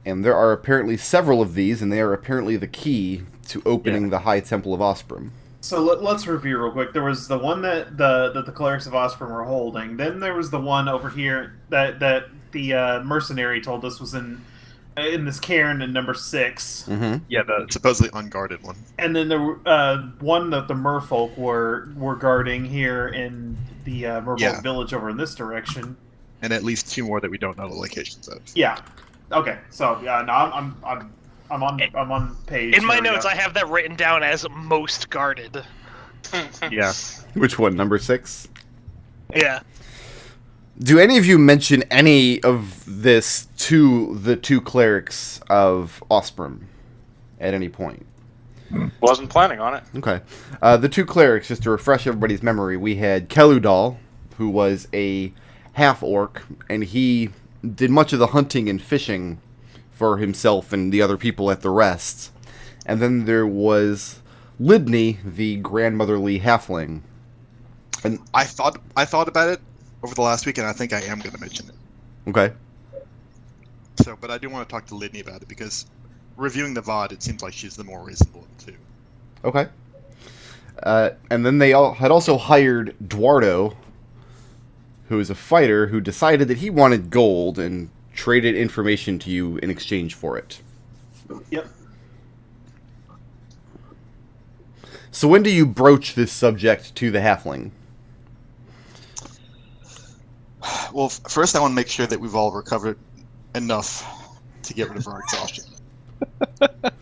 And there are apparently several of these, and they are apparently the key to opening the High Temple of Osprey. So let's review real quick. There was the one that the clerics of Osprey were holding. Then there was the one over here that the mercenary told us was in this cairn in number 6. Mm-hmm. Yeah, the supposedly unguarded one. And then the one that the merfolk were guarding here in the merfolk village over in this direction. And at least 2 more that we don't know the locations of. Yeah. Okay. So no, I'm on page. In my notes, I have that written down as most guarded. Yeah. Which one? Number 6? Yeah. Do any of you mention any of this to the 2 clerics of Osprey at any point? Wasn't planning on it. Okay. The 2 clerics, just to refresh everybody's memory, we had Keludal, who was a half-orc, and he did much of the hunting and fishing for himself and the other people at the rest. And then there was Lidney, the grandmotherly halfling. And I thought about it over the last week, and I think I am going to mention it. Okay. So, but I do want to talk to Lidney about it, because reviewing the VOD, it seems like she's the more reasonable of the 2. Okay. And then they had also hired Duardo, who is a fighter who decided that he wanted gold and traded information to you in exchange for it. Yep. So when do you broach this subject to the halfling? Well, first I want to make sure that we've all recovered enough to get rid of our exhaustion.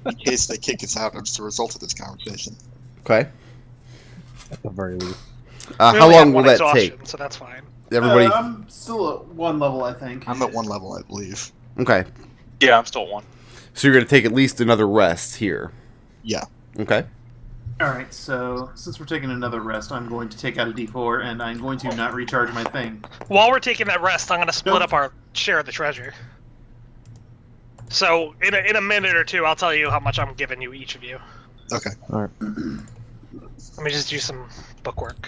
In case they kick us out as a result of this conversation. Okay. At the very least. How long will that take? So that's fine. Everybody. I'm still at 1 level, I think. I'm at 1 level, I believe. Okay. Yeah, I'm still at 1. So you're going to take at least another rest here. Yeah. Okay. Alright, so since we're taking another rest, I'm going to take out a d4, and I'm going to not recharge my thing. While we're taking that rest, I'm going to split up our share of the treasure. So, in a minute or 2, I'll tell you how much I'm giving you, each of you. Okay. All right. Let me just do some bookwork.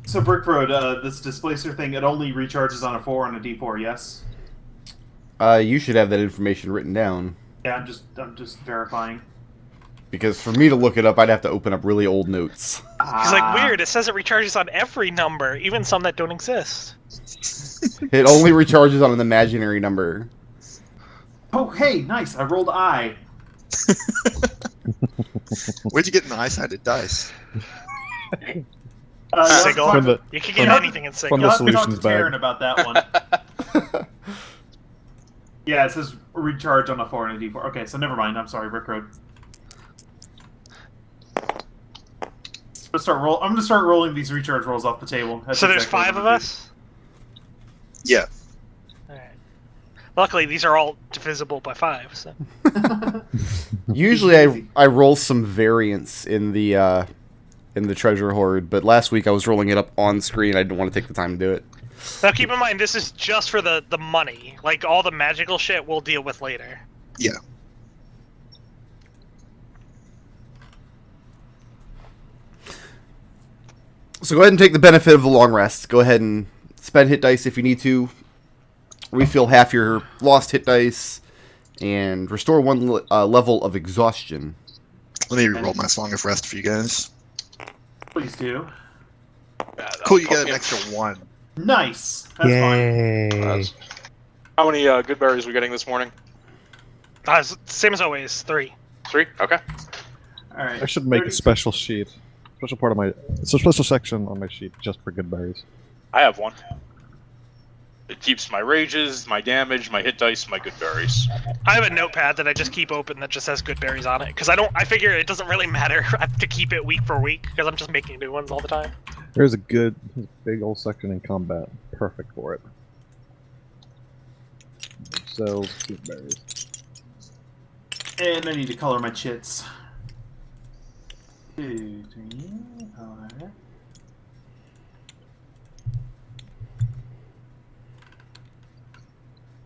So Brick Road, this displacer thing, it only recharges on a 4 on a d4, yes? You should have that information written down. Yeah, I'm just verifying. Because for me to look it up, I'd have to open up really old notes. He's like, weird, it says it recharges on every number, even some that don't exist. It only recharges on an imaginary number. Oh, hey, nice, I rolled I. Where'd you get an eye-sided dice? Sigil. You can get anything in Sigil. From the You'll have to talk to solutions bag. Taryn about that one. Yeah, it says recharge on a 4 and a d4. Okay, so never mind, I'm sorry, Brick Road. I'm gonna start rolling these recharge rolls off the table. That's So there's exactly 5 what of I'm us? Yeah. Alright. Luckily, these are all divisible by 5, so... Usually I roll some variance in the treasure hoard, but last week I was rolling it up on screen. I didn't want to take the time to do it. Now keep in mind, this is just for the money. Like, all the magical shit we'll deal with later. Yeah. So go ahead and take the benefit of the long rest. Go ahead and spend hit dice if you need to. Refill half your lost hit dice. And restore 1 level of exhaustion. Let me re-roll my Song of Rest for you guys. Please do. Cool, you get an extra 1. Nice! That's fine. How many good berries are we getting this morning? Same as always, 3. 3? Okay. Alright. I should make a special sheet. Special part of my... It's a special section on my sheet just for good berries. I have 1. It keeps my rages, my damage, my hit dice, my good berries. I have a notepad that I just keep open that just has good berries on it, because I figure it doesn't really matter to keep it week for week, because I'm just making new ones all the time. There's a big old section in combat. Perfect for it. So, good berries. And I need to color my chits. 2, 3, 4.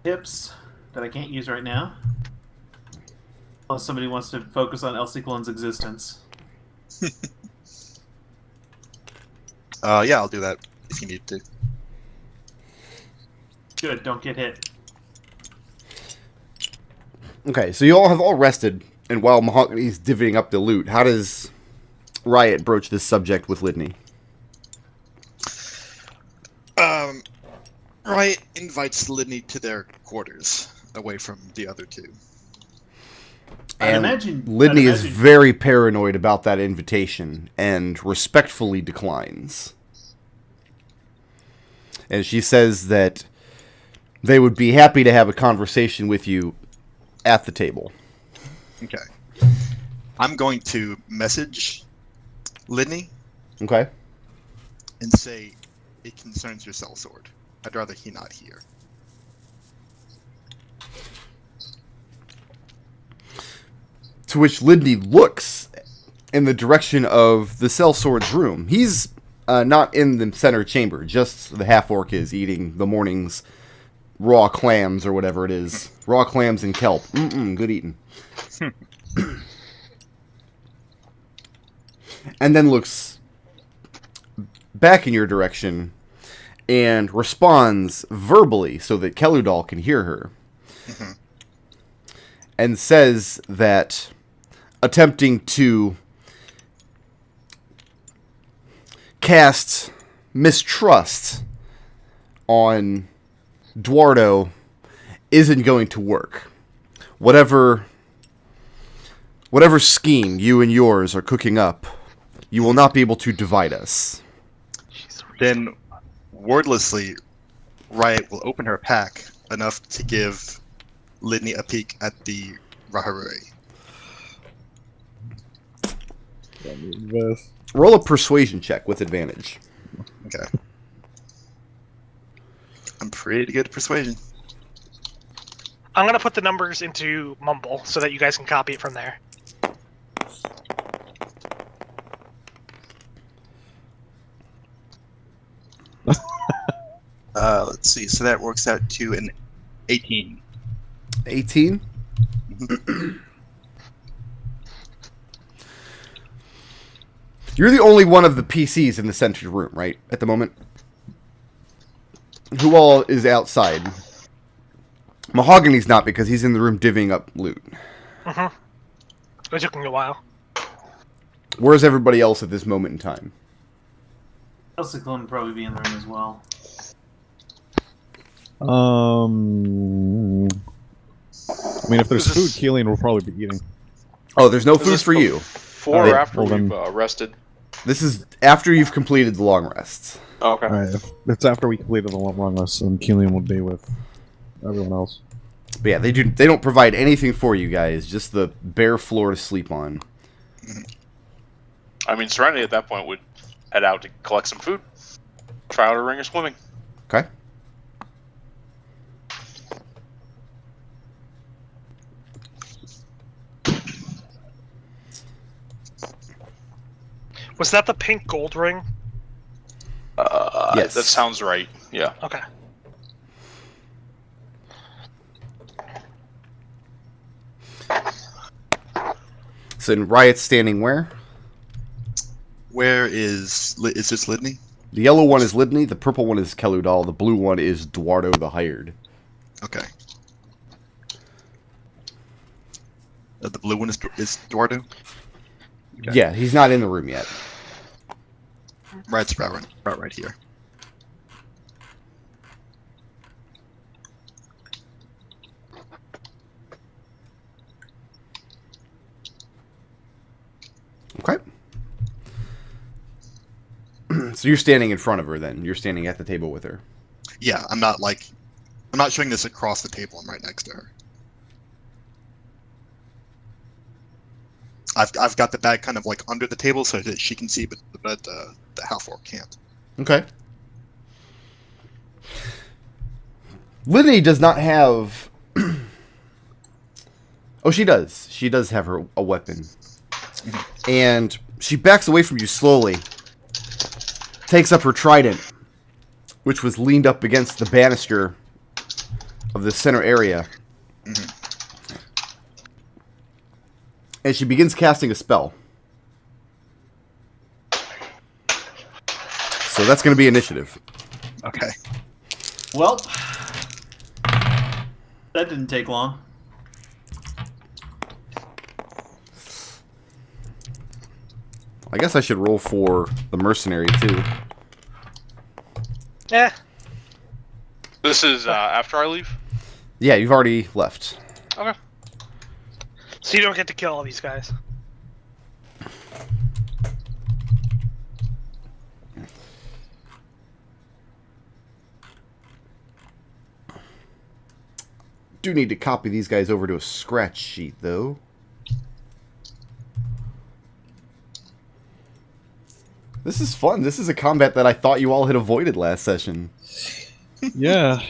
Tips that I can't use right now. Unless somebody wants to focus on Ciclon's existence. Yeah, I'll do that if you need to. Good, don't get hit. Okay, so you all have all rested, and while Mahogany's divvying up the loot, how does Riot broach this subject with Lidney? Riot invites Lidney to their quarters, away from the other two. I'd And imagine Lidney is very paranoid about that invitation and respectfully declines. And she says that they would be happy to have a conversation with you at the table. Okay. I'm going to message Lidney Okay? and say it concerns your sellsword. I'd rather he not hear. To which Lidney looks in the direction of the sellsword's room. He's not in the center chamber, just the half-orc is eating the morning's raw clams or whatever it is. Raw clams and kelp. Good eating. And then looks back in your direction and responds verbally so that Nodal can hear her. And says that attempting to cast mistrust on Duardo isn't going to work. Whatever scheme you and yours are cooking up, you will not be able to divide us. Then, wordlessly, Riot will open her pack enough to give Lidney a peek at the Raharuri. This. Roll a persuasion check with advantage. Okay. I'm pretty good at persuasion. I'm gonna put the numbers into Mumble so that you guys can copy it from there. Let's see. So that works out to an 18. 18? You're the only one of the PCs in the centered room, right? At the moment? Who all is outside? Mahogany's not because he's in the room divvying up loot. It took me a while. Where's everybody else at this moment in time? Ciclon would probably be in the room as well. I mean, if there's food, Kelian will probably be eating. Oh, there's no Is food this for you. Before They- or after well, we've then- rested? This is after you've completed the long rests. Oh, okay. Alright, if it's after we completed the long rest, and Kelian will be with everyone else. But yeah, they don't provide anything for you guys, just the bare floor to sleep on. I mean, Serenity at that point would head out to collect some food, try out a ring of swimming. Okay? Was that the pink gold ring? Yes. That sounds right. Yeah. Okay. So in Riot's standing where? Where is this Lidney? The yellow one is Lidney, the purple one is Nodal, the blue one is Duardo the Hired. Okay. The blue one is Duardo? Okay. Yeah, he's not in the room yet. Right, it's right here. Okay. So you're standing in front of her then. You're standing at the table with her. Yeah, I'm not showing this across the table. I'm right next to her. I've got the bag kind of like under the table so that she can see, but the half-orc can't. Okay. Lidney does not have... Oh, she does. She does have a weapon. And she backs away from you slowly. Takes up her trident, which was leaned up against the banister of the center area. And she begins casting a spell. So that's going to be initiative. Okay. Well, That didn't take long. I guess I should roll for the mercenary too. Yeah. This is after I leave? Yeah, you've already left. Okay. So you don't get to kill all these guys. Do need to copy these guys over to a scratch sheet, though. This is fun. This is a combat that I thought you all had avoided last session. Yeah.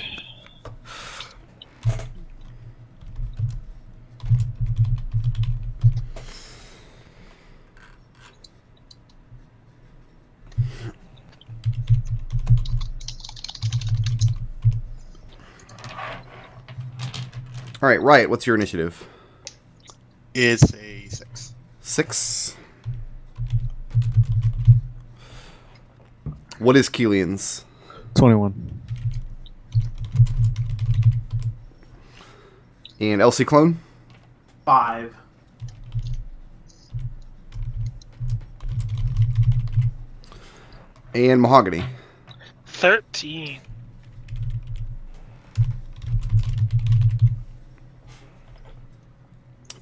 All right, Riot, what's your initiative? It's a 6. 6. What is Kelian's? 21. And Ciclon? 5. And Mahogany? 13.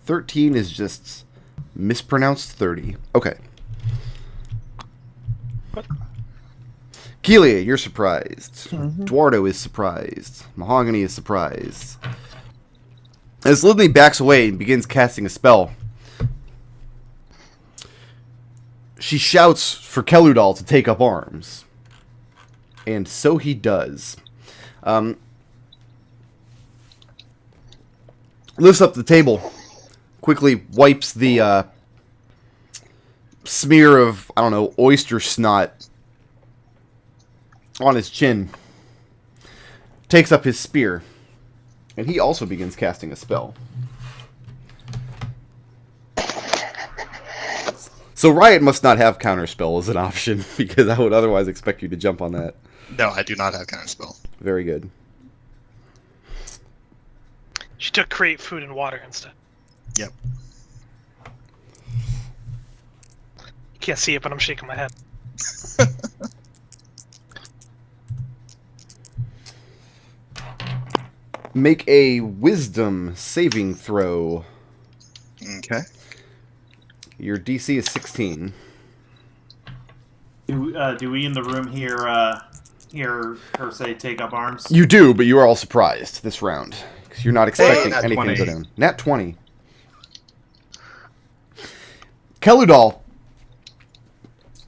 $13 is just mispronounced 30. Okay. What? Kelian, you're surprised. Duardo is surprised. Mahogany is surprised. As Lidley backs away and begins casting a spell, she shouts for Keludal to take up arms. And so he does. Lifts up the table, quickly wipes the smear of, I don't know, oyster snot on his chin, takes up his spear, and he also begins casting a spell. So Riot must not have counterspell as an option, because I would otherwise expect you to jump on that. No, I do not have counterspell. Very good. She took create food and water instead. Yep. You can't see it, but I'm shaking my head. Make a wisdom saving throw. Okay. Your DC is 16. Do we in the room hear her say take up arms? You do, but you are all surprised this round. Because you're not expecting nat anything 20. to go down. Nat 20. Keludal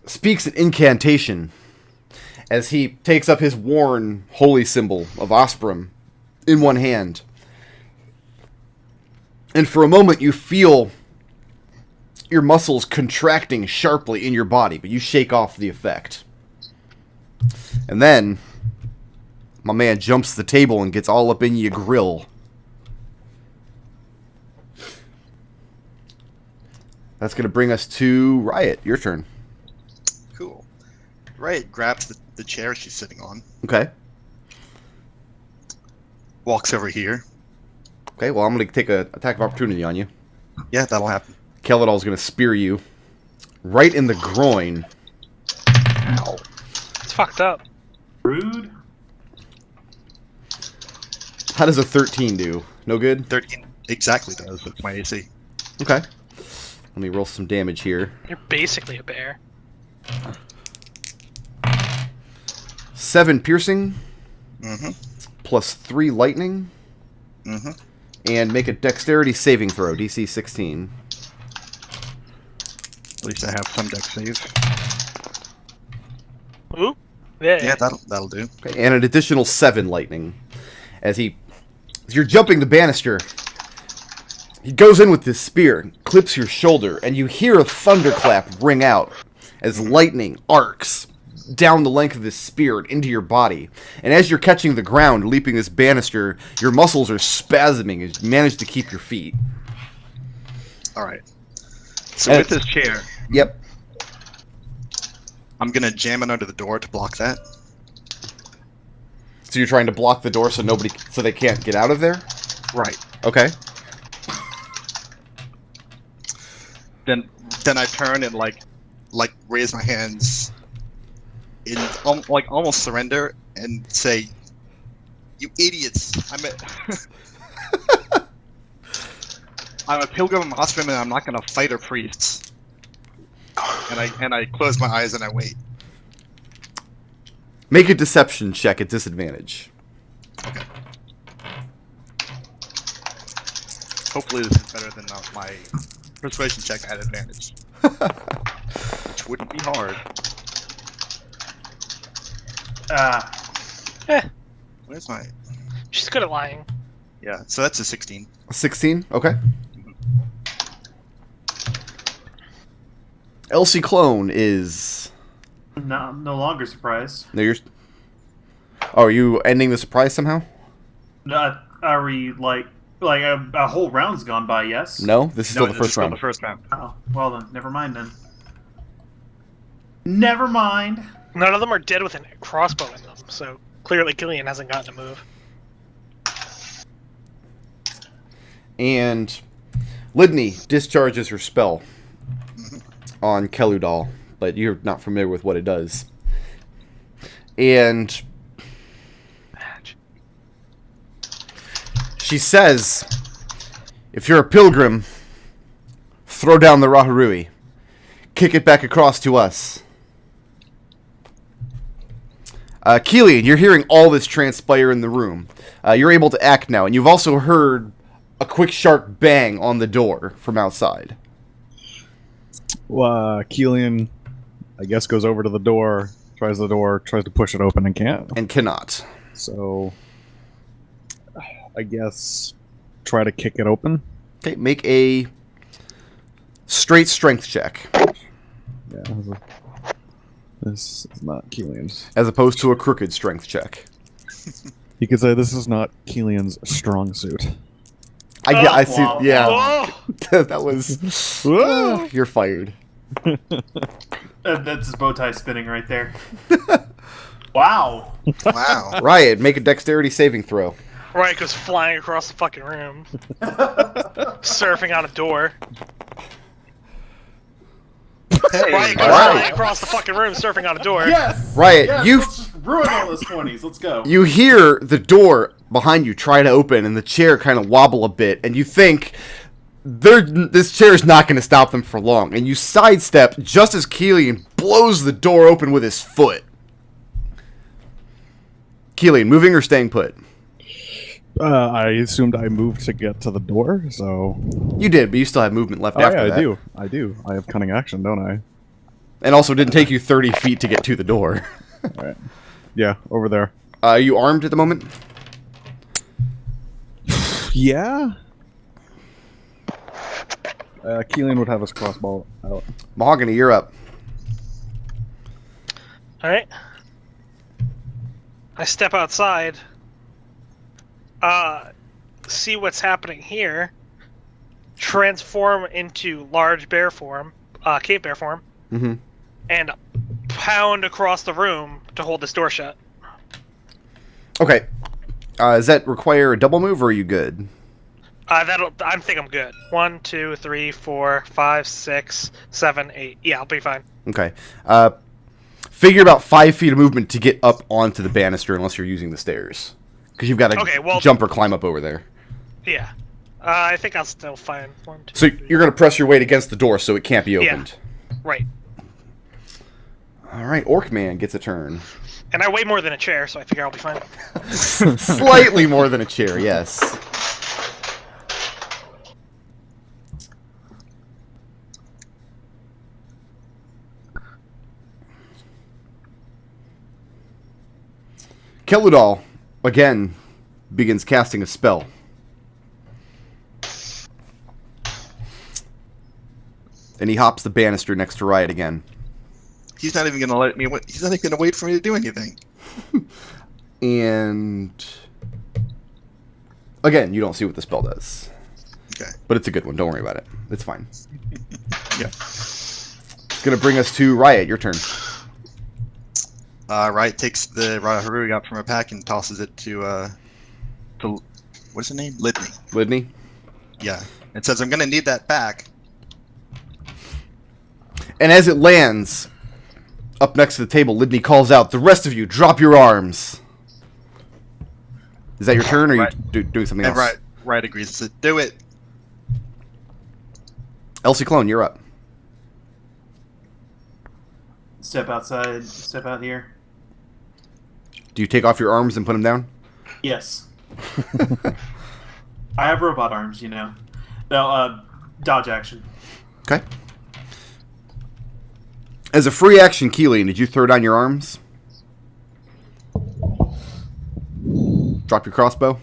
speaks an incantation as he takes up his worn holy symbol of Osprum in one hand. And for a moment you feel your muscles contracting sharply in your body, but you shake off the effect. And then my man jumps the table and gets all up in your grill. That's going to bring us to Riot. Your turn. Cool. Riot grabs the chair she's sitting on, Okay. walks over here. Okay, well, I'm going to take an attack of opportunity on you. Yeah, that'll happen. Keludal's going to spear you right in the groin. Ow. It's fucked up. Rude. How does a 13 do? No good? 13 exactly does with my AC. Okay. Let me roll some damage here. You're basically a bear. 7 piercing, Mm-hmm. plus 3 lightning, Mm-hmm. and make a dexterity saving throw, DC 16. At least I have some dex save. Ooh. Yeah. Yeah, that'll do. Okay, and an additional 7 lightning. As you're jumping the banister, he goes in with this spear, clips your shoulder, and you hear a thunderclap ring out as lightning arcs down the length of this spear into your body. And as you're catching the ground, leaping this banister, your muscles are spasming as you manage to keep your feet. Alright. So And- with this chair, Yep. I'm gonna jam it under the door to block that. So you're trying to block the door so they can't get out of there? Right. Okay. Then I turn and like raise my hands in like almost surrender and say, "You idiots! I'm a pilgrim of Ostrom, and I'm not gonna fight a priest." And I close my eyes and I wait. Make a deception check at disadvantage. Okay. Hopefully this is better than my persuasion check at advantage. Which wouldn't be hard. Where's my... She's good at lying. Yeah, so that's a 16. 16? Okay. Elsie Clone is... No longer surprised. No, you're... Oh, are you ending the surprise somehow? No, are we like a whole round's gone by? Yes. No, this is still the this is first still round. the first round. Oh, well then, never mind then. Never mind. None of them are dead with a crossbow in them, so clearly Kelian hasn't gotten a move. And Lidney discharges her spell on Keludal, but you're not familiar with what it does. And she says, if you're a pilgrim, throw down the Raharui. Kick it back across to us. Kelian, you're hearing all this transpire in the room. You're able to act now, and you've also heard a quick, sharp bang on the door from outside. Kelian, I guess, goes over to the door, tries to push it open and can't. And cannot. So, I guess, try to kick it open. Okay, make a straight strength check. Yeah, this is not Kelian's. As opposed to a crooked strength check. You could say this is not Kelian's strong suit. I see. Wow. Yeah, Oh! that was. Whoa! You're fired. That's his bow tie spinning right there. Wow. Wow. Riot, make a dexterity saving throw. Riot goes flying across the fucking room, surfing on a door. Hey, Riot goes Alright. flying across the fucking room, surfing on a door. Yes. Riot, Yes, you let's just ruin all those 20s. Let's go. you hear the door behind you try to open, and the chair kind of wobble a bit, and you think this chair is not going to stop them for long, and you sidestep just as Kelian blows the door open with his foot. Kelian, moving or staying put? I assumed I moved to get to the door, so... You did, but you still have movement left Oh, after yeah, that. I do. I have cunning action, don't I? And also didn't take you 30 feet to get to the door. Alright. Yeah, over there. Are you armed at the moment? Yeah? Kelian would have his crossbow out. Mahogany, you're up. Alright. I step outside. See what's happening here. Transform into large bear form, cave bear form, Mm-hmm. and pound across the room to hold this door shut. Okay. Does that require a double move, or are you good? I think I'm good. 1, 2, 3, 4, 5, 6, 7, 8. Yeah, I'll be fine. Okay. Figure about 5 feet of movement to get up onto the banister, unless you're using the stairs. Because you've got to jump or climb up over there. Yeah. I think I'll still find 1, 2. So 3. you're going to press your weight against the door so it can't be opened. Right. All right, Orc-Man gets a turn. And I weigh more than a chair, so I figure I'll be fine. Slightly more than a chair, yes. Keludal, again, begins casting a spell. And he hops the banister next to Riot again. He's not even gonna let me. He's not even gonna wait for me to do anything. And again, you don't see what the spell does. Okay. But it's a good one. Don't worry about it. It's fine. Yeah. It's gonna bring us to Riot. Your turn. Riot takes the Raharui out from her pack and tosses it to what's her name? Lidney. Lidney? Yeah. It says I'm gonna need that back. And as it lands up next to the table, Lidney calls out, "The rest of you, drop your arms." Is that your turn, or are you doing something else? And Riot agrees to do it. Ciclon, you're up. Step outside. Step out here. Do you take off your arms and put them down? Yes. I have robot arms, you know. No, dodge action. Okay. As a free action, Kelian, did you throw down your arms? Drop your crossbow?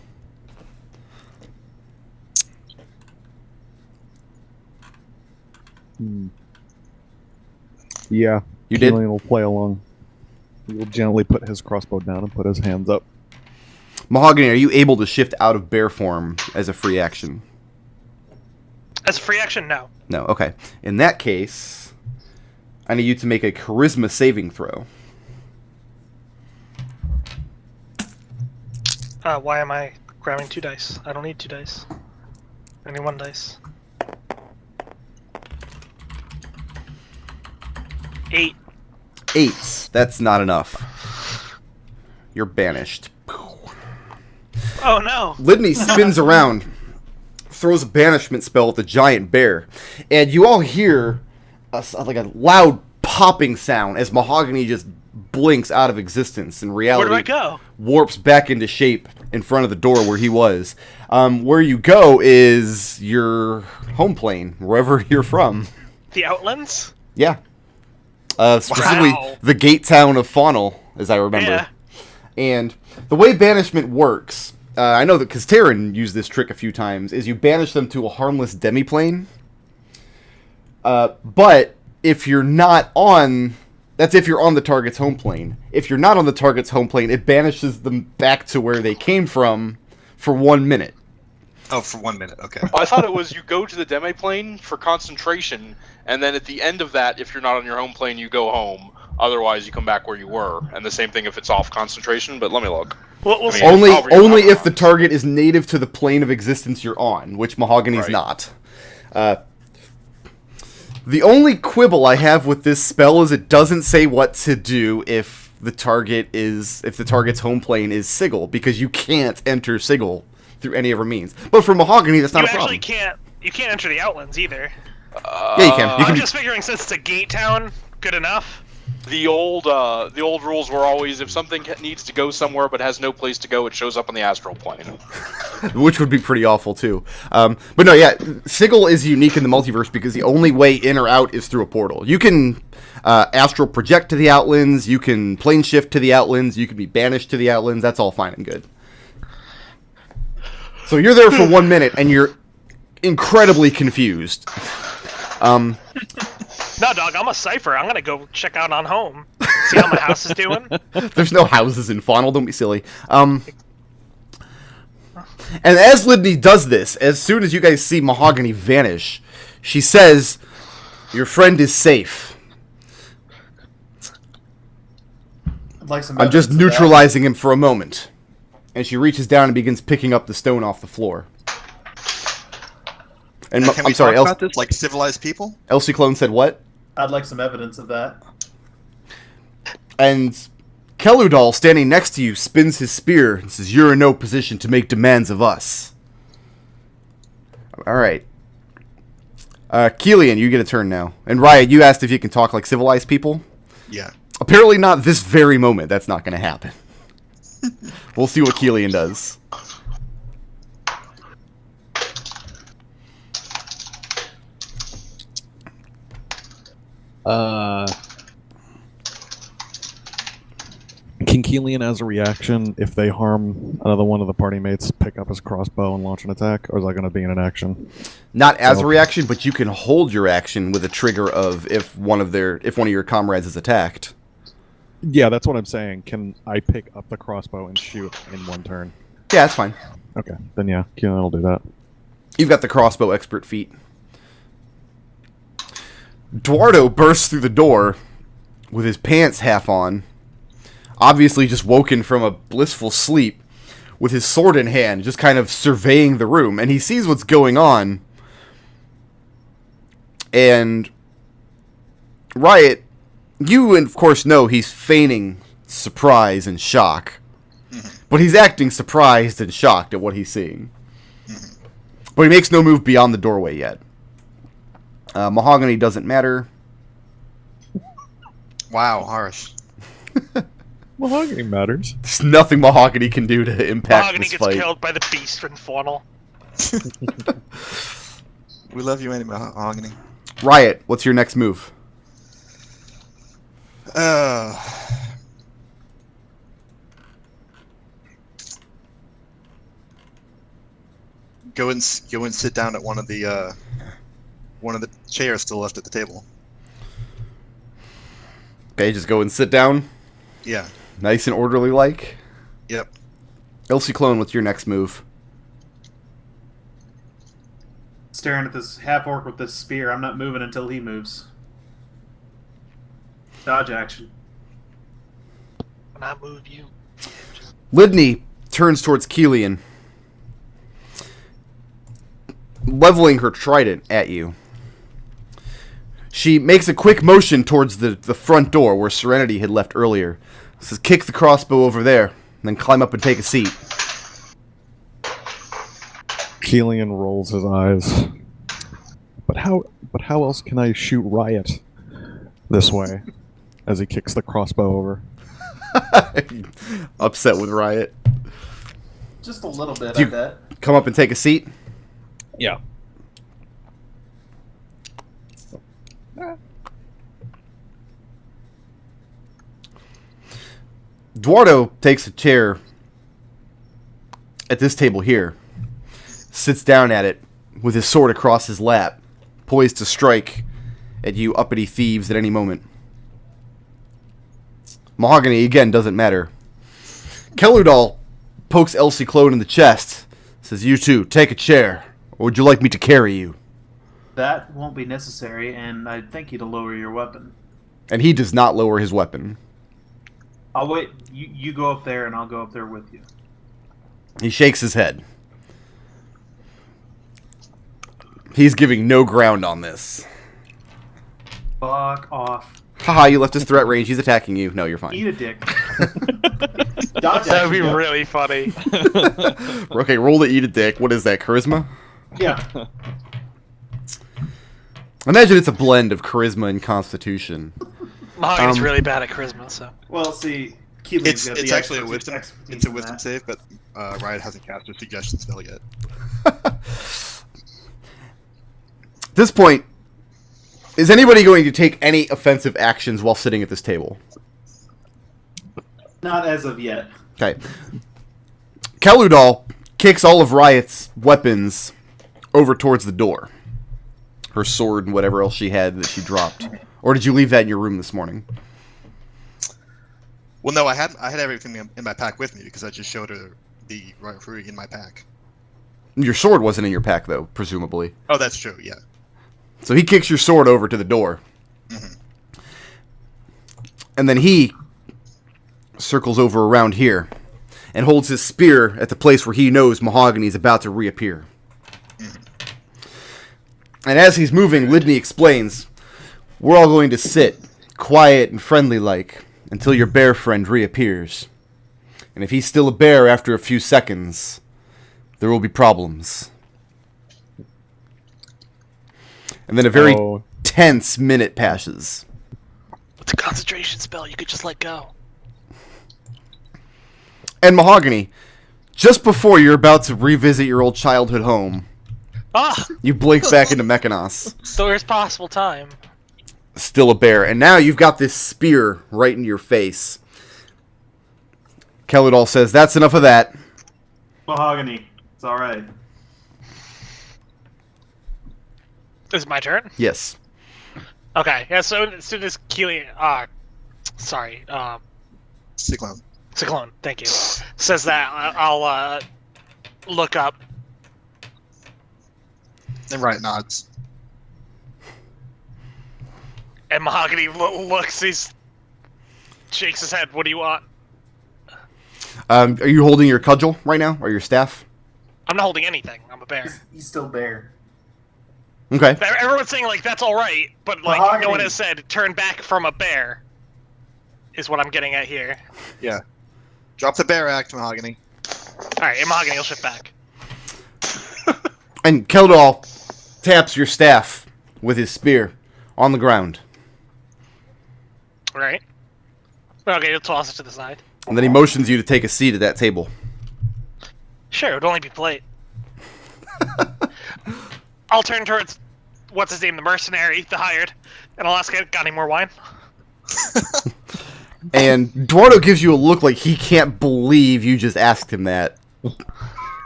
Yeah. You did? Kelian will play along. He will gently put his crossbow down and put his hands up. Mahogany, are you able to shift out of bear form as a free action? As a free action, no. No, okay. In that case, I need you to make a charisma saving throw. Why am I grabbing 2 dice? I don't need 2 dice. I need 1 dice. 8. 8. That's not enough. You're banished. Oh no! Lidney spins around, throws a banishment spell at the giant bear, and you all hear like a loud popping sound as Mahogany just blinks out of existence, and reality Where do I go? warps back into shape in front of the door where he was. Where you go is your home plane, wherever you're from. The Outlands? Yeah. Specifically, Wow. the gate town of Faunal, as I remember. Yeah. And the way banishment works, I know that because Terran used this trick a few times, is you banish them to a harmless demiplane. But if you're not on... That's if you're on the target's home plane. If you're not on the target's home plane, it banishes them back to where they came from for 1 minute. Oh, for 1 minute. Okay. I thought it was you go to the demi-plane for concentration, and then at the end of that, if you're not on your home plane, you go home. Otherwise, you come back where you were. And the same thing if it's off concentration, but let me look. We'll see. Only however you want if it. the target is native to the plane of existence you're on, which Mahogany's Right. not. The only quibble I have with this spell is it doesn't say what to do if the target's home plane is Sigil, because you can't enter Sigil through any other means. But for Mahogany, that's not You a problem. actually can't. You can't enter the Outlands either. Yeah, you can. You I'm can just figuring since it's a gate town, good enough. The old rules were always if something needs to go somewhere but has no place to go, it shows up on the astral plane. which would be pretty awful too. But no, yeah, Sigil is unique in the multiverse because the only way in or out is through a portal. You can astral project to the Outlands, you can plane shift to the Outlands, you can be banished to the Outlands. That's all fine and good. So you're there for 1 minute and you're incredibly confused. No, dog, I'm a cipher. I'm gonna go check out on home. See how my house is doing. There's no houses in Faunal, don't be silly. And as Lidney does this, as soon as you guys see Mahogany vanish, she says, "Your friend is safe. I'd like some I'm just evidence of that. neutralizing him for a moment." And she reaches down and begins picking up the stone off the floor. And Can we I'm sorry, talk about this like civilized people? Elsie Clone said what? I'd like some evidence of that. And Keludal, standing next to you, spins his spear and says, "You're in no position to make demands of us." Alright. Kelian, you get a turn now. And Riot, you asked if you can talk like civilized people. Yeah. Apparently not this very moment. That's not going to happen. We'll see what Kelian does. Can Kelian, as a reaction, if they harm another one of the party mates, pick up his crossbow and launch an attack, or is that going to be in an action? Not as So- a reaction, but you can hold your action with a trigger of if one of your comrades is attacked. Yeah, that's what I'm saying. Can I pick up the crossbow and shoot in one turn? Yeah, that's fine. Okay, then yeah, Kelian will do that. You've got the crossbow expert feat. Eduardo bursts through the door with his pants half on, obviously just woken from a blissful sleep, with his sword in hand, just kind of surveying the room, and he sees what's going on. And Riot, you of course know he's feigning surprise and shock, but he's acting surprised and shocked at what he's seeing. But he makes no move beyond the doorway yet. Mahogany doesn't matter. Wow, harsh. Mahogany matters. There's nothing Mahogany can do to impact Mahogany this gets fight. killed by the beast from Faunal. We love you anyway, Mahogany. Riot, what's your next move? Go and sit down at one of the chairs still left at the table. Okay, just go and sit down. Yeah. Nice and orderly like. Yep. Ciclon, what's your next move? Staring at this half-orc with this spear. I'm not moving until he moves. Dodge action. When I move you. Lidney turns towards Kelian, leveling her trident at you. She makes a quick motion towards the front door where Serenity had left earlier. Says, kick the crossbow over there, then climb up and take a seat. Kelian rolls his eyes. But how else can I shoot Riot this way? As he kicks the crossbow over. Upset with Riot. Just a little bit, You- I bet. Come up and take a seat. Yeah. Eduardo takes a chair at this table here, sits down at it with his sword across his lap, poised to strike at you uppity thieves at any moment. Mahogany, again, doesn't matter. Nodal pokes Ciclon in the chest, says, you two, take a chair, or would you like me to carry you? That won't be necessary, and I'd thank you to lower your weapon. And he does not lower his weapon. I'll wait. You go up there, and I'll go up there with you. He shakes his head. He's giving no ground on this. Fuck off. Haha, you left his threat range. He's attacking you. No, you're fine. Eat a dick. Dodge That would be action, yeah. really funny. Okay, roll to eat a dick. What is that, charisma? Yeah. Imagine it's a blend of charisma and constitution. Mahogany's really bad at charisma, so. Well, see, Kelian's got It's the actually a expertise- wisdom. expertise It's a in wisdom that. save, but Riot hasn't cast a suggestion spell yet. At this point, is anybody going to take any offensive actions while sitting at this table? Not as of yet. Okay. Nodal kicks all of Riot's weapons over towards the door. Her sword and whatever else she had that she dropped. Or did you leave that in your room this morning? Well, no, I had everything in my pack with me because I just showed her the Riot Fury in my pack. Your sword wasn't in your pack, though, presumably. Oh, that's true. Yeah. So he kicks your sword over to the door. And then he circles over around here and holds his spear at the place where he knows Mahogany is about to reappear. And as he's moving, Lidney explains, we're all going to sit, quiet and friendly-like, until your bear friend reappears. And if he's still a bear after a few seconds, there will be problems. And then a very tense minute passes. With the concentration spell, you could just let go. And Mahogany, just before you're about to revisit your old childhood home, Ah! you blink back into Mechanos. So there's possible time. Still a bear. And now you've got this spear right in your face. Nodal says, that's enough of that. Mahogany. It's alright. Is it my turn? Yes. Okay, yeah, so as soon as Kelian, Ciclon. Ciclon, thank you, says that, I'll look up. And Riot nods. And Mahogany looks, he shakes his head, what do you want? Are you holding your cudgel right now, or your staff? I'm not holding anything. I'm a bear. He's still there. Okay. Everyone's saying like that's all right, but like Mahogany. no one has said turn back from a bear. Is what I'm getting at here. Yeah. Drop the bear act, Mahogany. All right, Mahogany, you'll shift back. And Keldal taps your staff with his spear on the ground. All right. Okay, you'll toss it to the side. And then he motions you to take a seat at that table. Sure, it would only be polite. I'll turn towards what's his name, the mercenary, the hired, and I'll ask, got any more wine? And Eduardo gives you a look like he can't believe you just asked him that.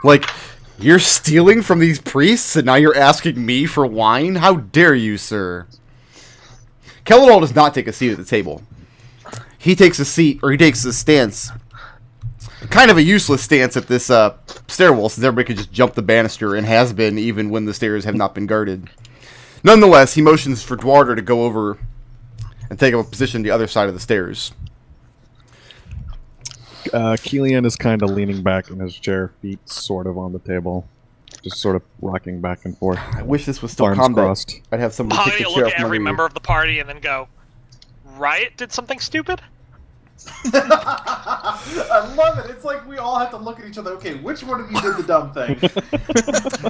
Like, you're stealing from these priests and now you're asking me for wine? How dare you, sir? Keldal does not take a seat at the table. He takes a seat, or he takes a stance. Kind of a useless stance at this stairwell, since everybody could just jump the banister, and has been even when the stairs have not been guarded. Nonetheless, he motions for Eduardo to go over and take up a position on the other side of the stairs. Kelian is kind of leaning back in his chair, feet sort of on the table, just sort of rocking back and forth. I wish this was still Arms combat. crossed. I'd have somebody Mahogany kick the will chair look off at every under member you. of the party and then go, Riot did something stupid? I love it. It's like we all have to look at each other. Okay, which one of you did the dumb thing?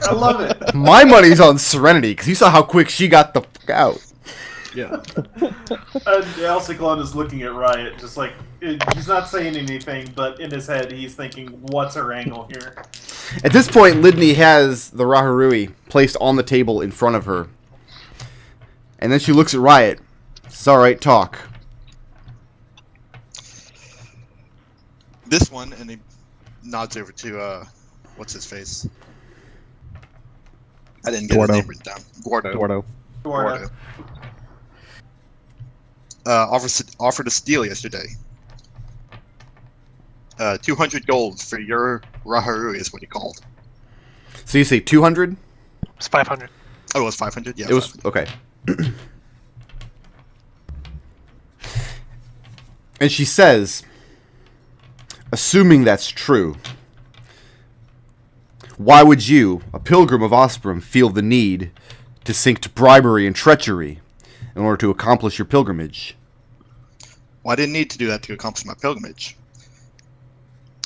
I love it. My money's on Serenity, because you saw how quick she got the fuck out. Yeah. And Ciclon is looking at Riot, just like he's not saying anything, but in his head he's thinking, "What's her angle here?" At this point, Lidney has the Raharui placed on the table in front of her. And then she looks at Riot. It's alright, talk. This one, and he nods over to, what's his face? I didn't get Gordo. his name written down. Gordo. Eduardo. Gordo. Offered a steal yesterday. 200 gold for your Raharu is what he called. So you say 200? It's 500. Oh, it was 500? Yeah. It was... Okay. And she says, assuming that's true, why would you, a pilgrim of Osprey, feel the need to sink to bribery and treachery in order to accomplish your pilgrimage? Well, I didn't need to do that to accomplish my pilgrimage.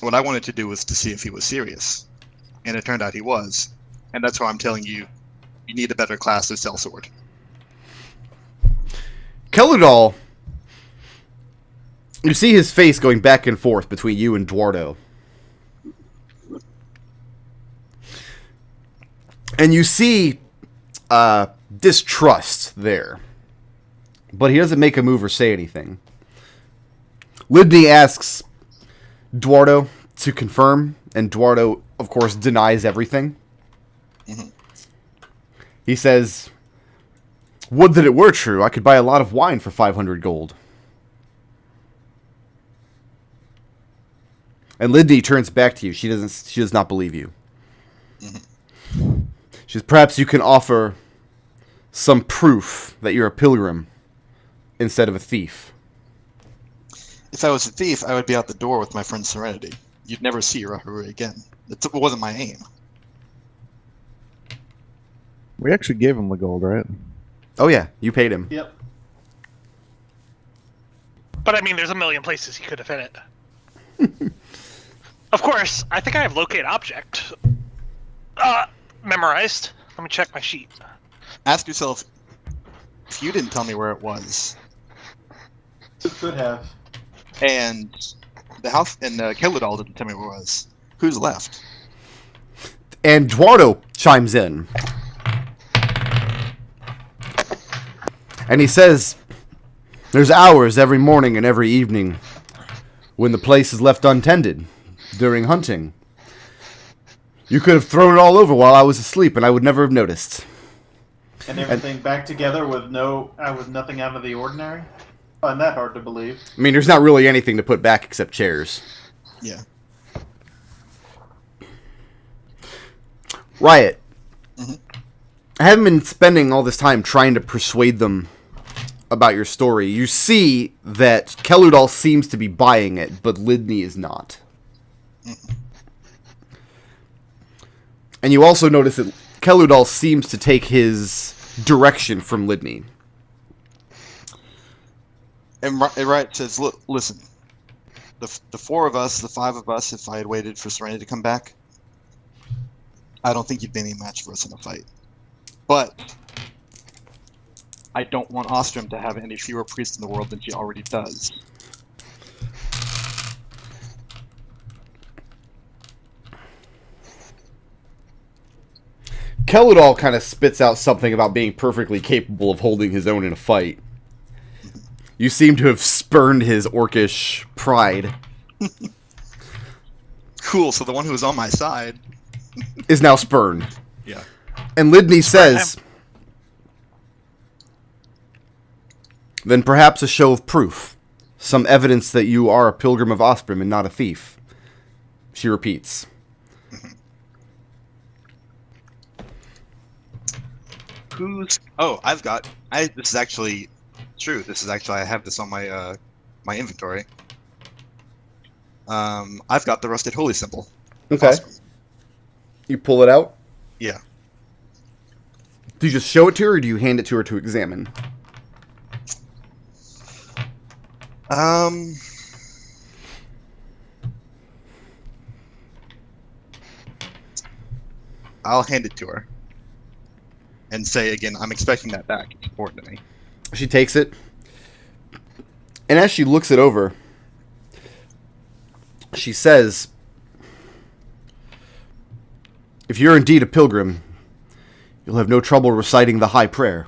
What I wanted to do was to see if he was serious. And it turned out he was. And that's why I'm telling you, you need a better class of sellsword. Keludal, you see his face going back and forth between you and Eduardo. And you see distrust there. But he doesn't make a move or say anything. Lidney asks Eduardo to confirm, and Eduardo, of course, denies everything. Mm-hmm. He says, would that it were true, I could buy a lot of wine for 500 gold. And Lidney turns back to you. She does not believe you. Mm-hmm. She says, perhaps you can offer some proof that you're a pilgrim instead of a thief. If I was a thief, I would be out the door with my friend Serenity. You'd never see Raharu again. It wasn't my aim. We actually gave him the gold, right? Oh yeah, you paid him. Yep. But I mean, there's a million places he could have hit it. Of course, I think I have locate object memorized. Let me check my sheet. Ask yourself, if you didn't tell me where it was, Could have. and the house and Keludal didn't tell me where it was, who's left? And Eduardo chimes in. And he says, there's hours every morning and every evening when the place is left untended during hunting. You could have thrown it all over while I was asleep and I would never have noticed. And everything back together with nothing out of the ordinary? I find that hard to believe. I mean, there's not really anything to put back except chairs. Yeah. Riot. Mm-hmm. I haven't been spending all this time trying to persuade them about your story. You see that Keludal seems to be buying it, but Lidney is not. And you also notice that Keludal seems to take his direction from Lidney. And Riot says, "Look, listen. The four of us, the five of us, if I had waited for Serenity to come back, I don't think you'd be any match for us in a fight. But I don't want Ostrom to have any fewer priests in the world than she already does." Keludal kind of spits out something about being perfectly capable of holding his own in a fight. You seem to have spurned his orcish pride. Cool, so the one who was on my side Is now spurned. Yeah. And Lidney says, then perhaps a show of proof. Some evidence that you are a pilgrim of Ostrom and not a thief. She repeats. Who's... Oh, this is actually true. This is actually... I have this on my my inventory. I've got the Rusted Holy Symbol. Okay. Awesome. You pull it out? Yeah. Do you just show it to her, or do you hand it to her to examine? I'll hand it to her. And say again, I'm expecting that back. It's important to me. She takes it. And as she looks it over, she says, if you're indeed a pilgrim, you'll have no trouble reciting the High Prayer.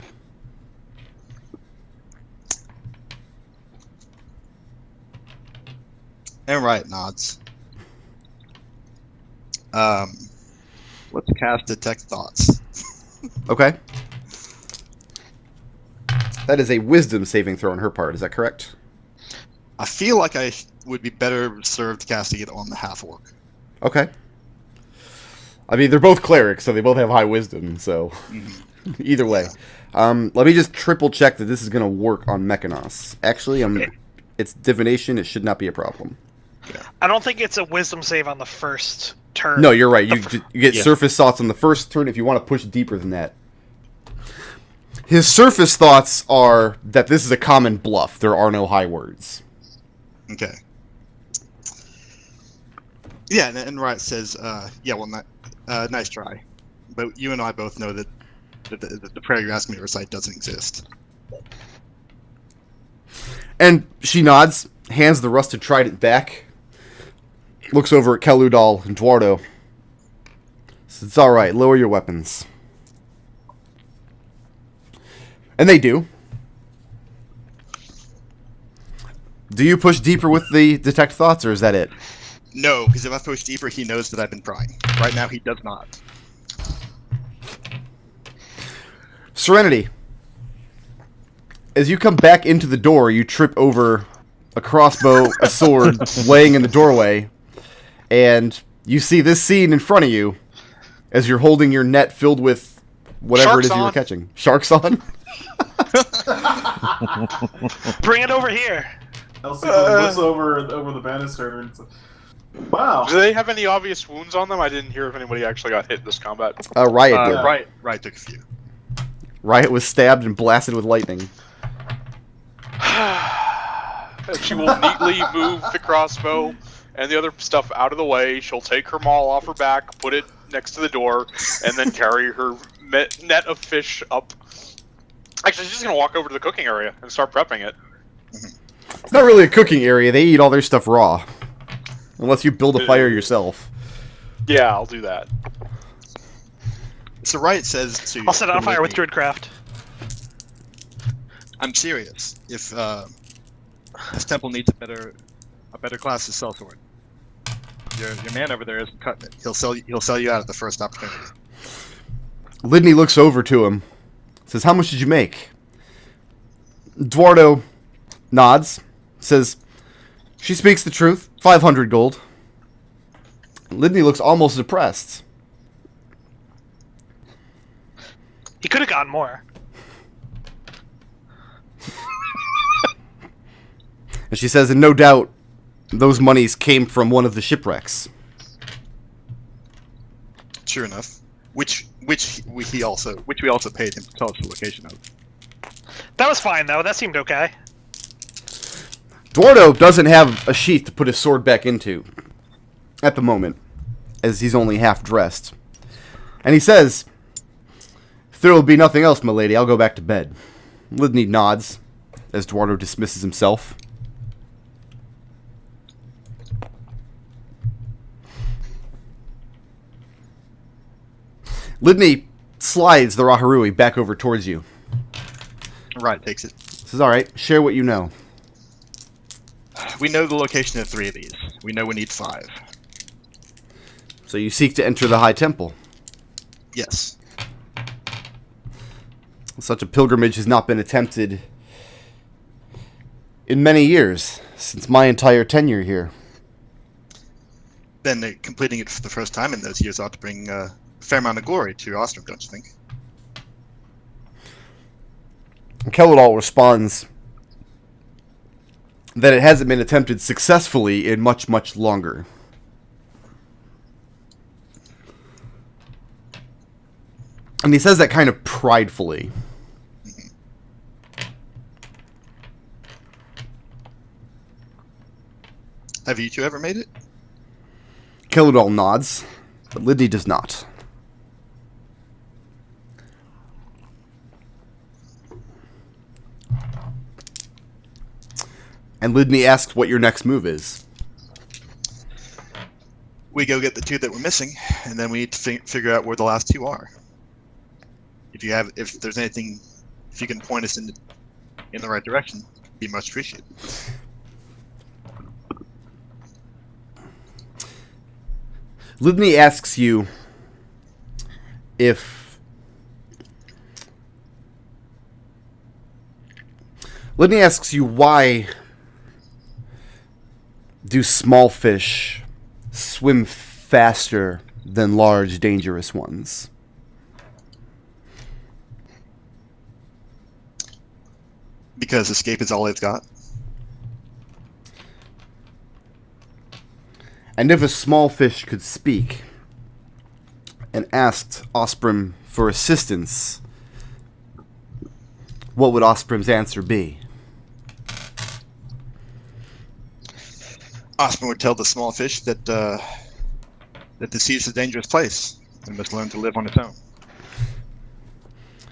And Riot nods. Let's cast Detect Thoughts. Okay. That is a wisdom saving throw on her part, is that correct? I feel like I would be better served casting it on the half-orc. Okay. I mean, they're both clerics, so they both have high wisdom, so either way. Let me just triple check that this is going to work on Mechanos. Actually, it's divination, it should not be a problem. I don't think it's a wisdom save on the first turn. No, you're right. You get Yeah. surface thoughts on the first turn if you want to push deeper than that. His surface thoughts are that this is a common bluff. There are no high words. Okay. Yeah, and Riot says, yeah, well, nice try. But you and I both know that the prayer you're asking me to recite doesn't exist. And she nods, hands the rusted trident back, looks over at Keludal and Duardo. Says, it's alright, lower your weapons. And they do. Do you push deeper with the detect thoughts, or is that it? No, because if I push deeper, he knows that I've been prying. Right now, he does not. Serenity. As you come back into the door, you trip over a crossbow, a sword, laying in the doorway, and you see this scene in front of you as you're holding your net filled with whatever it is you were catching. Sharks on? Bring it over here. Elsie looks over the banister and says, wow. Do they have any obvious wounds on them? I didn't hear if anybody actually got hit in this combat. Riot did. Yeah. Riot took a few. Riot was stabbed and blasted with lightning. She will neatly move the crossbow and the other stuff out of the way. She'll take her maul off her back, put it next to the door, and then carry her net of fish up. Actually, she's just going to walk over to the cooking area and start prepping it. It's not really a cooking area. They eat all their stuff raw. Unless you build a fire yourself. Yeah, I'll do that. So Riot says to... I'll set it on fire with Druidcraft. I'm serious. If this temple needs a better class of sellsword, your man over there isn't cutting it. He'll sell you out at the first opportunity. Lidney looks over to him. Says, how much did you make? Duardo nods. Says, she speaks the truth. 500 gold. Lidney looks almost depressed. He could have gotten more. And she says, and no doubt, those monies came from one of the shipwrecks. Sure enough. Which we also paid him to tell us the location of. That was fine though. That seemed okay. Eduardo doesn't have a sheath to put his sword back into at the moment, as he's only half dressed. And he says, "If there will be nothing else, my lady, I'll go back to bed." Lidney nods as Eduardo dismisses himself. Lidney slides the Raharui back over towards you. Right, takes it. Says, "Alright, share what you know." We know the location of 3 of these. We know we need 5. So you seek to enter the High Temple. Yes. Such a pilgrimage has not been attempted in many years, since my entire tenure here. Then completing it for the first time in those years ought to bring a fair amount of glory to Ostrom, don't you think? Kelladal responds that it hasn't been attempted successfully in much, much longer. And he says that kind of pridefully. Have you two ever made it? Kelladal nods, but Lidney does not. And Lidney asks what your next move is. We go get the 2 that we're missing, and then we need to figure out where the last 2 are. If there's anything, if you can point us in the right direction, it'd be much appreciated. Lidney asks you if... Lidney asks you why do small fish swim faster than large, dangerous ones? Because escape is all they've got. And if a small fish could speak and asked Osprey for assistance, what would Osprey's answer be? Osprey would tell the small fish that the sea is a dangerous place and must learn to live on its own.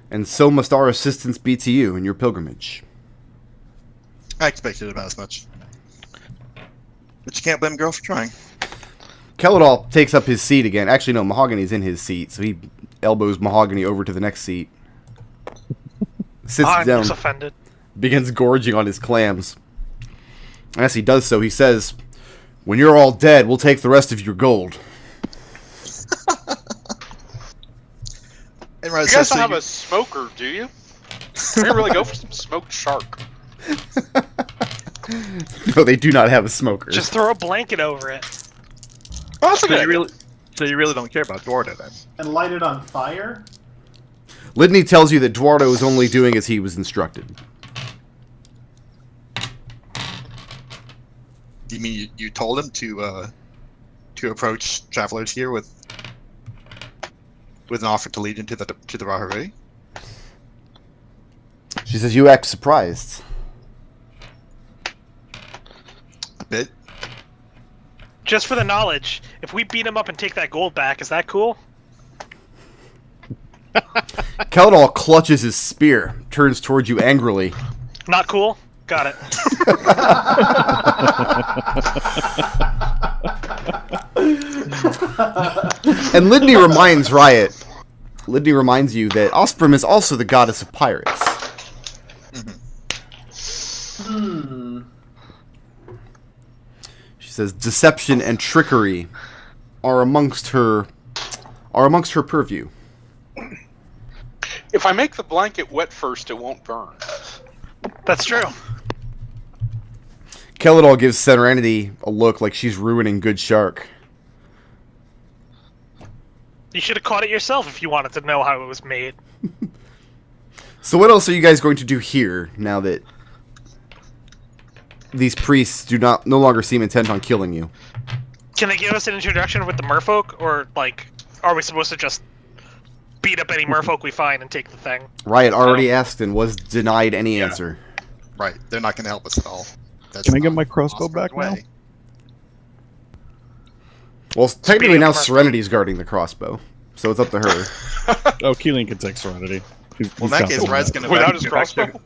And so must our assistance be to you in your pilgrimage. I expected about as much. But you can't blame a girl for trying. Kelladal takes up his seat again. Actually, no, Mahogany's in his seat, so he elbows Mahogany over to the next seat. Sits I'm down, just offended. begins gorging on his clams. And as he does so, he says, "When you're all dead, we'll take the rest of your gold." And Riot You guys says, don't so have you- a smoker, do you? We really go for some smoked shark. No, they do not have a smoker. Just throw a blanket over it. Oh, that's a good idea. So you really don't care about Eduardo then? And light it on fire? Lidney tells you that Eduardo is only doing as he was instructed. You mean you told him to approach travelers here with an offer to lead into the Raharui? She says, "You act surprised." A bit. Just for the knowledge, if we beat him up and take that gold back, is that cool? Kelladal clutches his spear, turns towards you angrily. Not cool? Got it. And Lidney reminds Riot. Lidney reminds you that Osprey is also the goddess of pirates. She says deception and trickery are amongst her purview. If I make the blanket wet first, it won't burn. That's true. Kelladal gives Serenity a look like she's ruining Good Shark. You should have caught it yourself if you wanted to know how it was made. So what else are you guys going to do here now that these priests no longer seem intent on killing you? Can they give us an introduction with the merfolk, or like are we supposed to just beat up any merfolk we find and take the thing? Riot already asked and was denied any answer. Right, they're not going to help us at all. That's Can I get not my crossbow Osprey's back now? way. Well, technically Speaking now of Merfolk. Serenity's guarding the crossbow, so it's up to her. Oh, Kelian can take Serenity. Well, in that case, Red's going to Without his crossbow?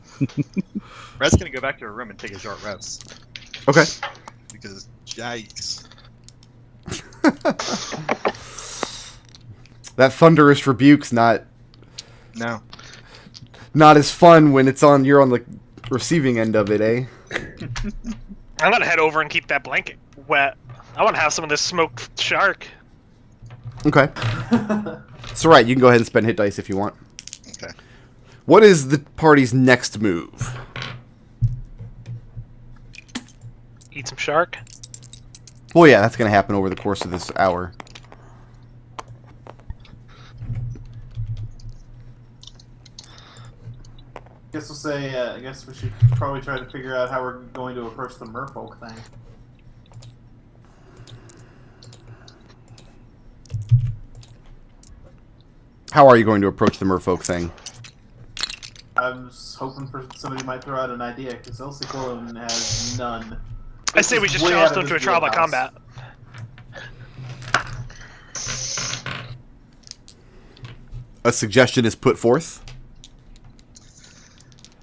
Red's going to go back to her room and take a short rest. Okay. Because, yikes. That thunderous rebuke's not as fun when you're on the receiving end of it, eh? I'm gonna head over and keep that blanket wet. I want to have some of this smoked shark. Okay. So right, you can go ahead and spend hit dice if you want. Okay. What is the party's next move? Eat some shark. Well, yeah, that's going to happen over the course of this hour. Guess we'll say. I guess we should probably try to figure out how we're going to approach the merfolk thing. How are you going to approach the merfolk thing? I was hoping for somebody might throw out an idea because Ciclon has none. I say we just Way challenge out them of to a his trial by wheelhouse. combat. A suggestion is put forth.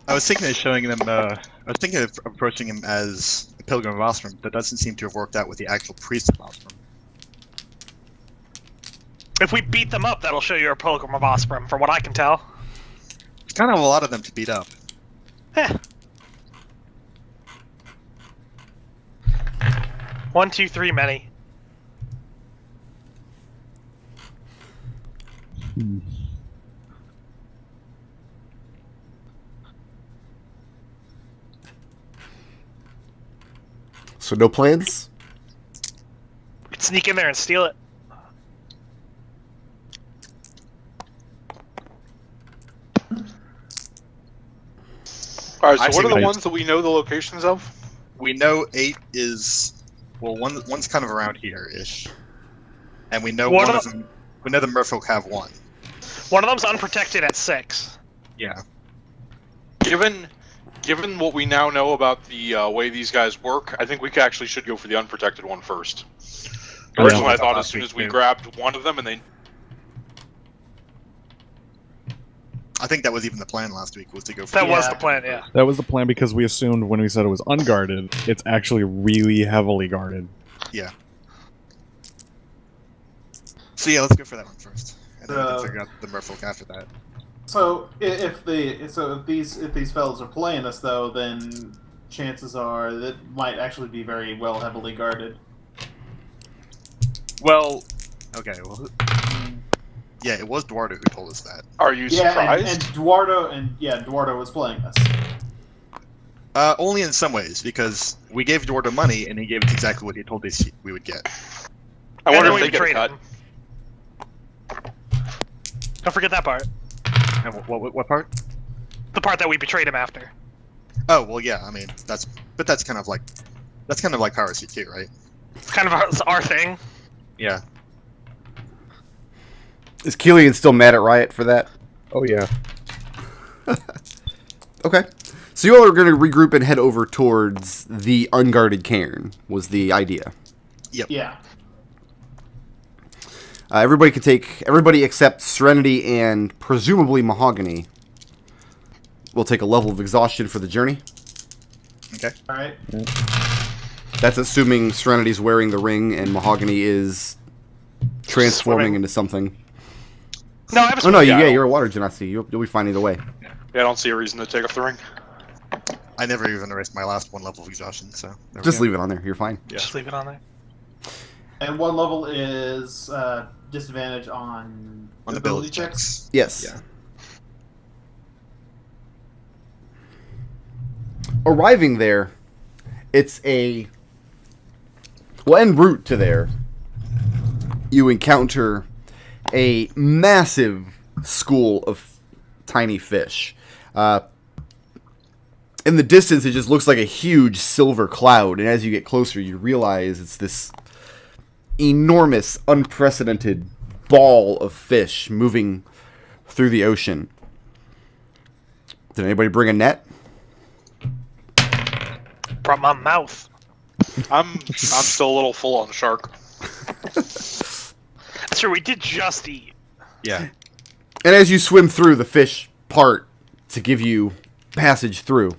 I was thinking of showing them. I was thinking of approaching him as a pilgrim of Ostrom. That doesn't seem to have worked out with the actual priest of Ostrom. If we beat them up, that'll show you're a pilgrim of Osprey, from what I can tell. It's kind of a lot of them to beat up. Heh. 1, 2, 3, many. So no plans? We can sneak in there and steal it. Alright, I so what see are the what ones that we know the locations of? We know 8 is one's kind of around here ish, and we know What one are of them. We know the Merfolk have one. One of them's unprotected at 6. Yeah. Given what we now know about the way these guys work, I think we actually should go for the unprotected one first. Yeah. Originally, I thought as Last soon week, as we too. grabbed one of them and they... I think that was even the plan last week, was to go for That the was Yeah. the plan, yeah. That was the plan because we assumed when we said it was unguarded, it's actually really heavily guarded. Yeah. So yeah, let's go for that one first, and then we can figure out the Merfolk after that. So if these fellows are playing us though, then chances are that might actually be very well heavily guarded. Well, okay. Well, yeah, it was Duardo who told us that. Are you Yeah, surprised? and Duardo was playing us. Only in some ways, because we gave Duardo money, and he gave us exactly what he told us we would get. I wonder And if then they we get a betrayed cut. him. Don't forget that part. And what part? The part that we betrayed him after. Oh well, yeah. I mean, that's kind of like piracy too, right? It's kind of our thing. Yeah. Is Kelian still mad at Riot for that? Oh yeah. Okay. So you all are going to regroup and head over towards the unguarded cairn, was the idea. Yeah. Everybody except Serenity and presumably Mahogany will take a level of exhaustion for the journey. Okay. All right. That's assuming Serenity's wearing the ring and Mahogany is transforming Swimming. into something. No, I have a Oh no, Yeah, you're a water genasi. You'll be fine either way. Yeah, I don't see a reason to take off the ring. I never even erased my last one level of exhaustion, so there we Just go. leave it on there. You're fine. Yeah. Just leave it on there. And one level is disadvantage on On ability checks. Yes. Yeah. Arriving there, it's en route to there, you encounter a massive school of tiny fish. In the distance, it just looks like a huge silver cloud, and as you get closer, you realize it's this enormous, unprecedented ball of fish moving through the ocean. Did anybody bring a net? Brought my mouth. I'm still a little full on shark. That's true. We did just eat. Yeah. And as you swim through, the fish part to give you passage through.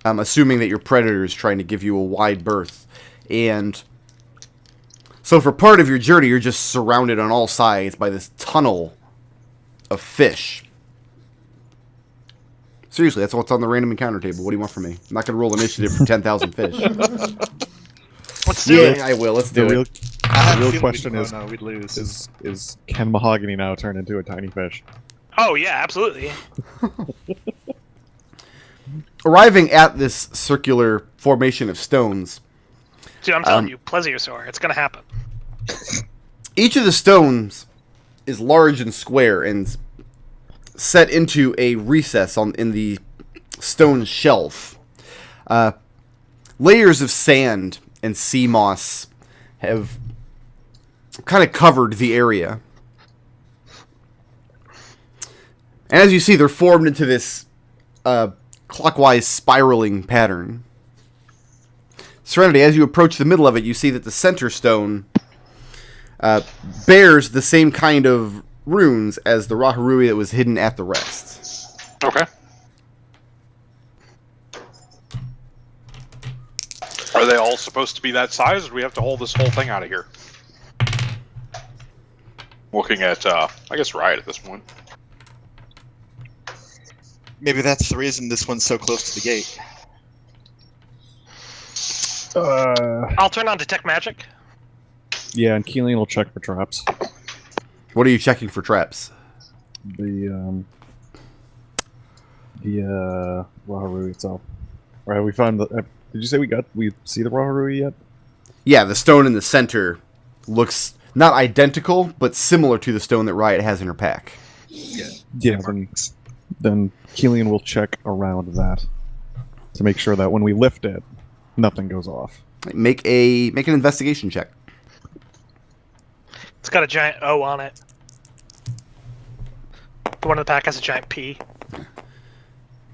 I'm assuming that your predator is trying to give you a wide berth. And so for part of your journey, you're just surrounded on all sides by this tunnel of fish. Seriously, that's what's on the random encounter table. What do you want from me? I'm not going to roll initiative for 10,000 fish. Let's do it. Yeah, I will. Let's do The it. real question is, we'd lose. is can Mahogany now turn into a tiny fish? Oh yeah, absolutely. Arriving at this circular formation of stones, Dude, I'm telling you, plesiosaur. It's gonna happen. each of the stones is large and square and set into a recess in the stone shelf. Layers of sand and sea moss have kind of covered the area. And as you see, they're formed into this clockwise spiraling pattern. Serenity, as you approach the middle of it, you see that the center stone bears the same kind of runes as the Raharui that was hidden at the rest. Okay. Are they all supposed to be that size, or do we have to hold this whole thing out of here? Looking at, I guess, Riot at this point. Maybe that's the reason this one's so close to the gate. I'll turn on detect magic. Yeah, and Kelian will check for traps. What are you checking for traps? The Raharui itself. Right, we found the. Did you say we see the Raharui yet? Yeah, the stone in the center looks not identical, but similar to the stone that Riot has in her pack. Yeah. Yeah. Then Kelian will check around that to make sure that when we lift it, nothing goes off. Make an investigation check. It's got a giant O on it. The one in the pack has a giant P. I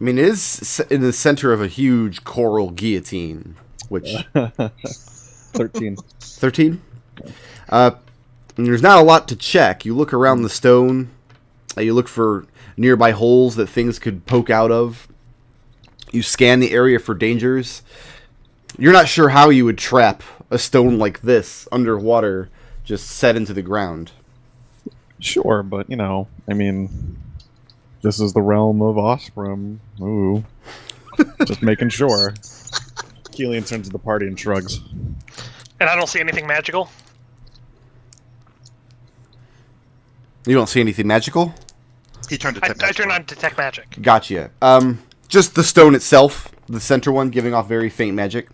mean, it is in the center of a huge coral guillotine, which 13. 13. And there's not a lot to check. You look around the stone. You look for nearby holes that things could poke out of. You scan the area for dangers. You're not sure how you would trap a stone like this underwater, just set into the ground. Sure, but I mean, this is the realm of Osprey. Ooh, just making sure. Kelian turns to the party and shrugs. And I don't see anything magical. You don't see anything magical? He turned to I turn on detect magic. Gotcha. Just the stone itself, the center one, giving off very faint magic.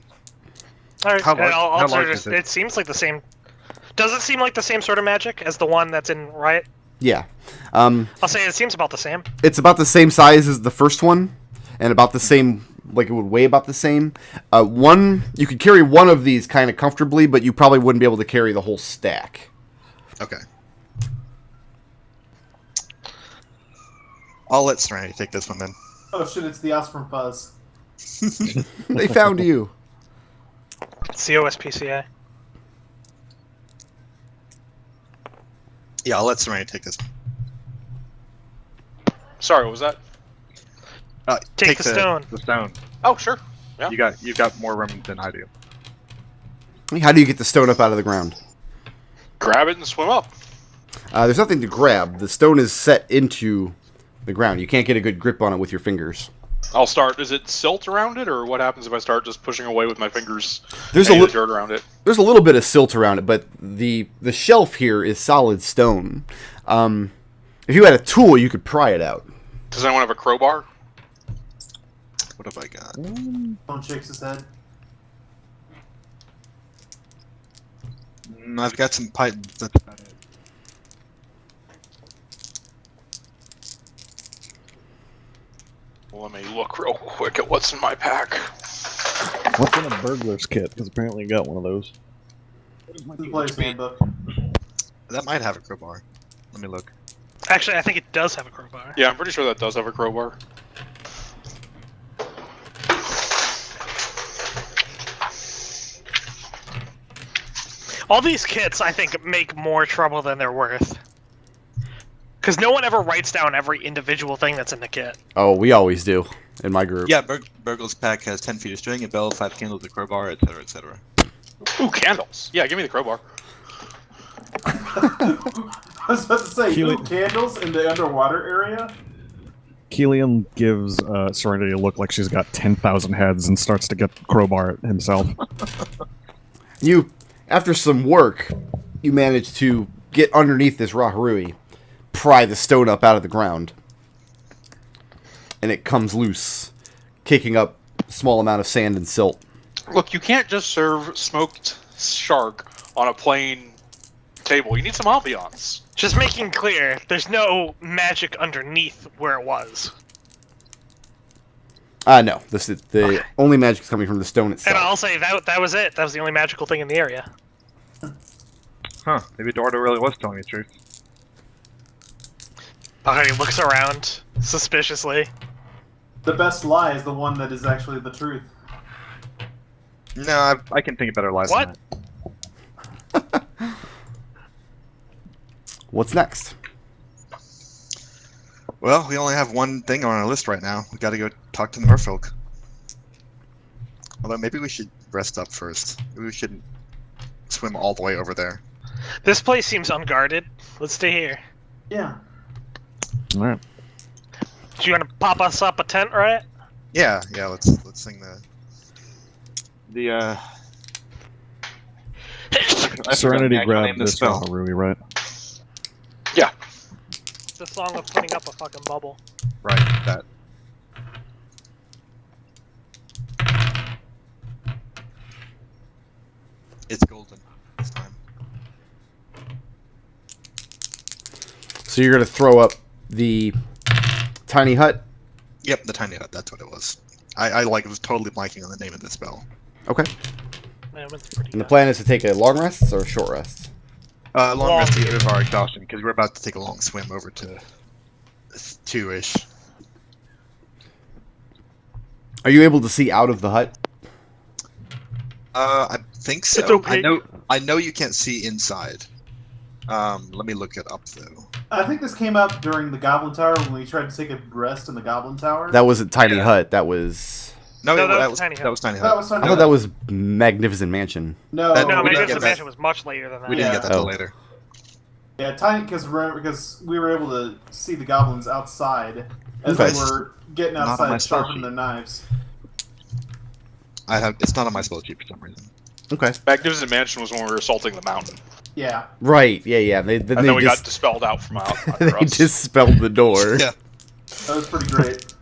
All right, How large- I'll how sort large of- is it? It seems like the same. Does it seem like the same sort of magic as the one that's in Riot? Yeah. I'll say it seems about the same. It's about the same size as the first one, and about the same, like it would weigh about the same. You could carry one of these kind of comfortably, but you probably wouldn't be able to carry the whole stack. Okay. I'll let Serenity take this one then. Oh shit, it's the Osprey Fuzz. They found you. COSPCA. Yeah, I'll let Serenity take this one. Sorry, what was that? Take the stone. The stone. Oh, sure. Yeah. You've got more room than I do. How do you get the stone up out of the ground? Grab it and swim up. There's nothing to grab. The stone is set into the ground. You can't get a good grip on it with your fingers. I'll start. Is it silt around it, or what happens if I start just pushing away with my fingers? There's any a of the dirt around it. There's a little bit of silt around it, but the shelf here is solid stone. If you had a tool, you could pry it out. Does anyone have a crowbar? What have I got? Phone shakes his head. I've got some pythons. That's about it. Well, let me look real quick at what's in my pack. What's in a burglar's kit? Because apparently you got one of those. The player's handbook. That might have a crowbar. Let me look. Actually, I think it does have a crowbar. Yeah, I'm pretty sure that does have a crowbar. All these kits, I think, make more trouble than they're worth. Because no one ever writes down every individual thing that's in the kit. Oh, we always do in my group. Yeah, Burgle's pack has 10 feet of string, a bell, 5 candles, a crowbar, etc., etc. Ooh, candles. Yeah, give me the crowbar. I was about to say, Keely- candles in the underwater area? Kelian gives Serenity a look like she's got 10,000 heads and starts to get crowbar himself. You, after some work, you manage to get underneath this Raharui, pry the stone up out of the ground, and it comes loose, kicking up a small amount of sand and silt. Look, you can't just serve smoked shark on a plain table. You need some ambiance. Just making clear, there's no magic underneath where it was. No. The only magic's coming from the stone itself. And I'll say that was it. That was the only magical thing in the area. Huh, maybe Dordo really was telling the truth. Mahogany looks around suspiciously. The best lie is the one that is actually the truth. No, I can think of better lies What? than that. What's next? Well, we only have one thing on our list right now. We gotta go talk to the merfolk. Although maybe we should rest up first. Maybe we shouldn't swim all the way over there. This place seems unguarded. Let's stay here. Yeah. Alright. Do you want to pop us up a tent, right? Yeah, let's sing the. I Serenity forgot the grabbed name of the this spell. Raharui, right? Yeah. It's the song of putting up a fucking bubble. Right, that. It's golden this time. So you're going to throw up the tiny hut? Yep, the tiny hut. That's what it was. I was totally blanking on the name of this spell. Okay. Man, it's pretty And the good. plan is to take a long rest or a short rest? Long rest to get rid of our exhaustion because we're about to take a long swim over to 2-ish. Are you able to see out of the hut? I think so. It's okay. I know you can't see inside. Let me look it up though. I think this came up during the Goblin Tower when we tried to take a rest in the Goblin Tower. That wasn't Tiny Yeah. Hut. That was... No, No, that was Tiny Hut. that was Tiny That Hut. was I fun. thought that was Magnificent Mansion. No, That- No, we didn't Magnificent get that. Mansion was much later than that. We didn't Yeah. get that till Oh. later. Yeah, tiny because we were able to see the goblins outside as Okay. they were getting Not on outside my and spell sharpening sheet. their knives. It's not on my spell sheet for some reason. Okay. Magnificent Mansion was when we were assaulting the mountain. Yeah. Right, yeah. And then we got dispelled out from out they under us. dispelled the door. Yeah. That was pretty great.